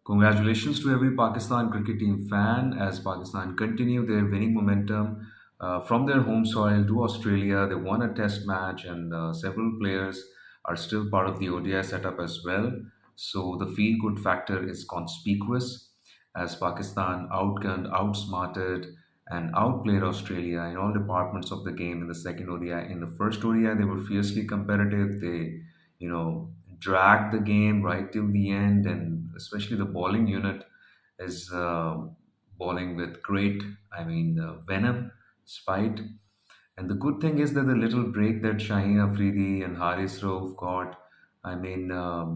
Congratulations to every Pakistan cricket team fan as Pakistan continue their winning momentum from their home soil to Australia. They won a test match, and several players are still part of the ODI setup as well. So the feel good factor is conspicuous as Pakistan outgunned, outsmarted, and outplayed Australia in all departments of the game in the second ODI. In the first ODI, they were fiercely competitive. They, dragged the game right till the end, and especially the bowling unit is bowling with great, venom, spite. And the good thing is that the little break that Shaheen Afridi and Haris Rauf got,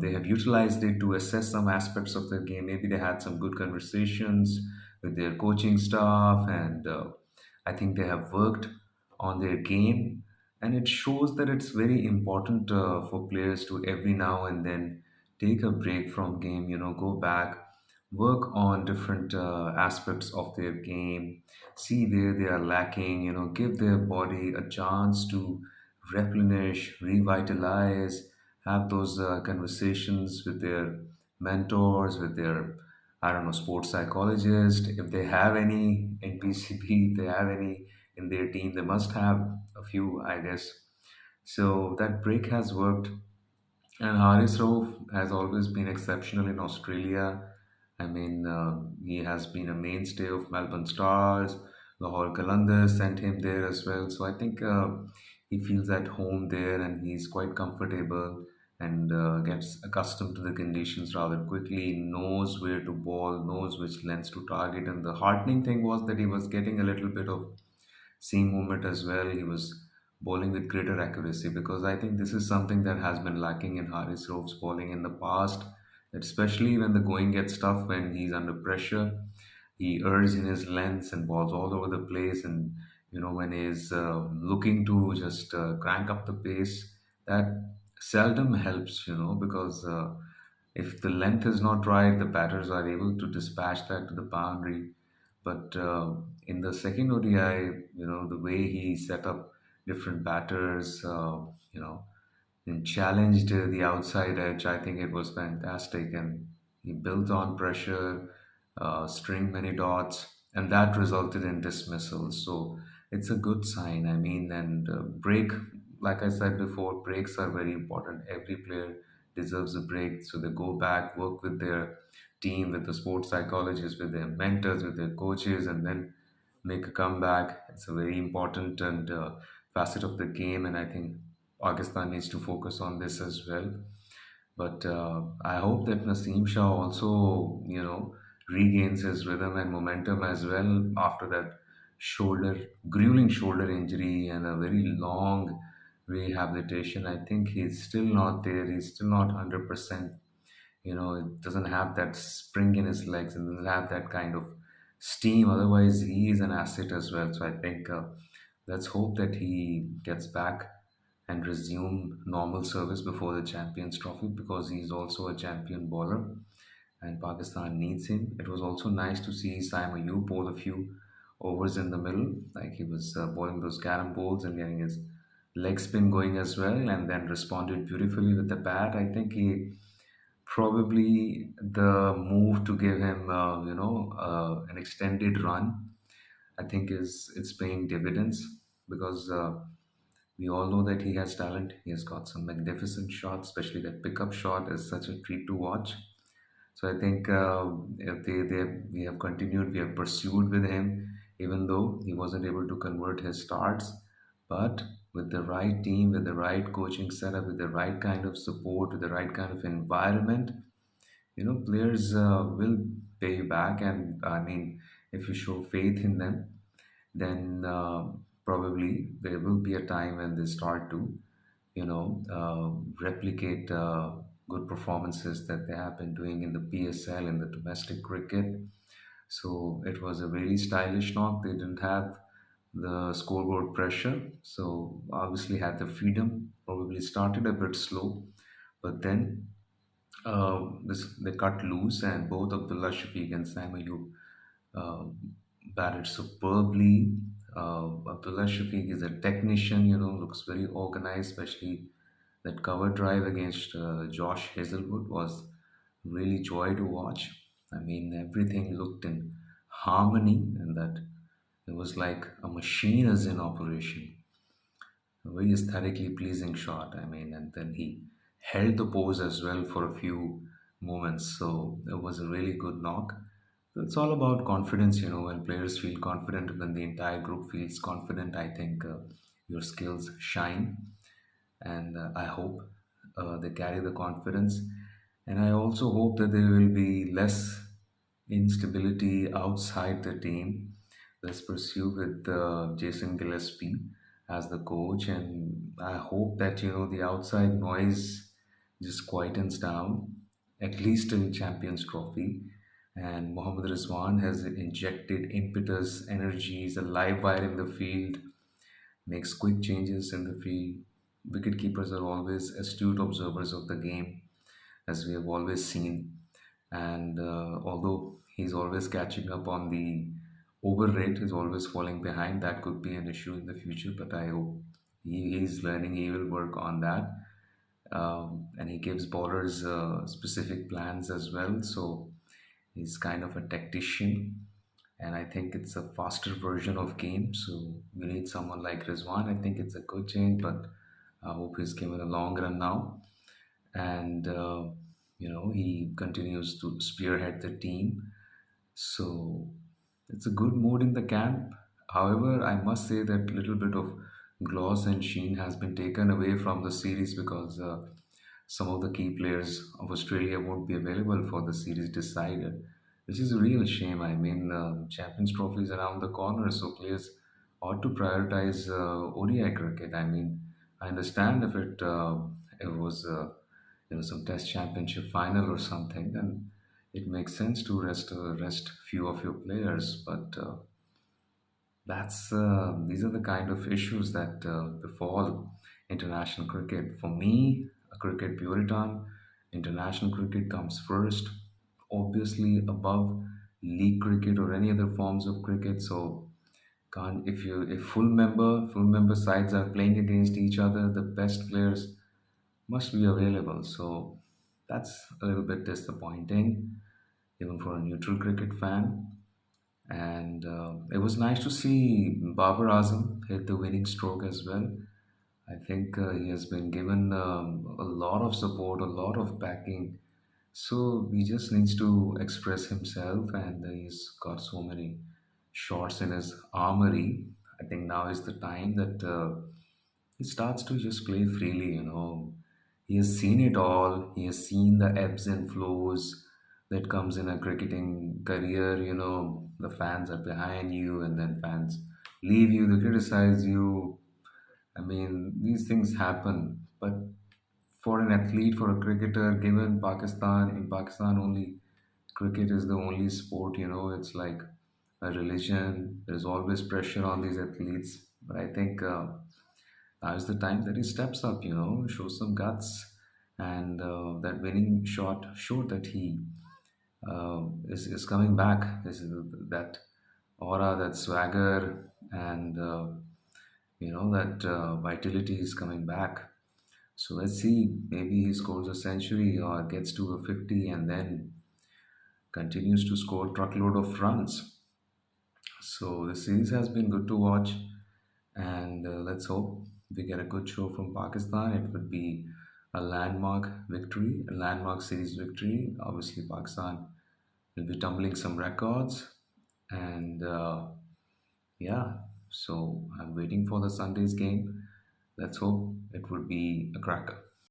they have utilized it to assess some aspects of the game. Maybe they had some good conversations with their coaching staff, and I think they have worked on their game. And it shows that it's very important for players to every now and then take a break from game, go back, work on different aspects of their game, see where they are lacking, give their body a chance to replenish, revitalize, have those conversations with their mentors, with their, I don't know, sports psychologist. If they have any in PCB, if they have any in their team, they must have a few, I guess. So that break has worked, and Haris Rauf has always been exceptional in Australia. He has been a mainstay of Melbourne Stars. Lahore Qalandars sent him there as well. So I think he feels at home there, and he's quite comfortable and gets accustomed to the conditions rather quickly. He knows where to ball, knows which lengths to target. And the heartening thing was that he was getting a little bit of seam movement as well. He was bowling with greater accuracy because I think this is something that has been lacking in Haris Rauf's bowling in the past, especially when the going gets tough, when he's under pressure. He errs in his lengths and balls all over the place. And, when he's looking to just crank up the pace, that seldom helps, because if the length is not right, the batters are able to dispatch that to the boundary. But in the second ODI, the way he set up different batters, and challenged the outside edge, I think it was fantastic. And he built on pressure, string many dots, and that resulted in dismissal. So it's a good sign. And break, like I said before, breaks are very important. Every player deserves a break. So they go back, work with their team, with the sports psychologists, with their mentors, with their coaches, and then make a comeback. It's a very important and facet of the game, and I think Pakistan needs to focus on this as well. But I hope that Naseem Shah also, regains his rhythm and momentum as well after that grueling shoulder injury and a very long rehabilitation. I think he's still not there. He's still not 100%. It doesn't have that spring in his legs and doesn't have that kind of steam. Otherwise, he is an asset as well. So I think let's hope that he gets back and resume normal service before the Champions Trophy because he's also a champion bowler and Pakistan needs him. It was also nice to see Simon Yu bowl a few overs in the middle, like he was bowling those carom balls and getting his leg spin going as well, and then responded beautifully with the bat. I think he probably the move to give him, an extended run. I think is it's paying dividends because we all know that he has talent. He has got some magnificent shots, especially that pickup shot is such a treat to watch. So I think if we have continued, we have pursued with him, even though he wasn't able to convert his starts. But with the right team, with the right coaching setup, with the right kind of support, with the right kind of environment, players will pay you back. And if you show faith in them, then probably there will be a time when they start to replicate good performances that they have been doing in the PSL, in the domestic cricket. So it was a very stylish knock. They didn't have the scoreboard pressure, so obviously had the freedom. Probably started a bit slow, but then they cut loose, and both Abdullah Shafiq and Sam Ayub uh, batted superbly. Abdullah Shafiq is a technician, looks very organized, especially that cover drive against Josh Hazelwood was really joy to watch. I mean, everything looked in harmony, and that it was like a machine is in operation. A very aesthetically pleasing shot. I mean, and then he held the pose as well for a few moments. So it was a really good knock. So it's all about confidence, when players feel confident, when the entire group feels confident, I think your skills shine. And I hope they carry the confidence. And I also hope that there will be less instability outside the team. Let's pursue with Jason Gillespie as the coach, and I hope that the outside noise just quietens down, at least in Champions Trophy. And Mohammad Rizwan has injected impetus, energy, is a live wire in the field, makes quick changes in the field. Wicket keepers are always astute observers of the game, as we have always seen. And although he's always catching up on the over rate, he's always falling behind. That could be an issue in the future, but I hope he's learning. He will work on that. And he gives bowlers specific plans as well. So he's kind of a tactician, and I think it's a faster version of game. So we need someone like Rizwan. I think it's a good change, but I hope he's given a long run now. And he continues to spearhead the team. So it's a good mood in the camp. However, I must say that little bit of gloss and sheen has been taken away from the series because some of the key players of Australia won't be available for the series decided, which is a real shame. I mean, Champions Trophy is around the corner, so players ought to prioritize ODI cricket. I mean, I understand if it was some Test Championship final or something, then it makes sense to rest few of your players, but that's these are the kind of issues that befall international cricket. For me, a cricket puritan, international cricket comes first, obviously above league cricket or any other forms of cricket. So can't if full member sides are playing against each other, the best players must be available. So that's a little bit disappointing, even for a neutral cricket fan. And it was nice to see Babar Azam hit the winning stroke as well. I think he has been given a lot of support, a lot of backing. So he just needs to express himself, and he's got so many shots in his armory. I think now is the time that he starts to just play freely. He has seen it all. He has seen the ebbs and flows that comes in a cricketing career. The fans are behind you, and then fans leave you, they criticize you. I mean, these things happen. But for an athlete, for a cricketer, given in Pakistan only, cricket is the only sport. It's like a religion. There's always pressure on these athletes. But I think now is the time that he steps up, shows some guts. And that winning shot showed that he is coming back. That aura, that swagger, and that vitality is coming back. So let's see. Maybe he scores a century or gets to a 50 and then continues to score truckload of runs. So the series has been good to watch, and let's hope we get a good show from Pakistan. It would be a landmark victory, a landmark series victory. Obviously, Pakistan will be tumbling some records, and yeah. So I'm waiting for the Sunday's game. Let's hope it would be a cracker.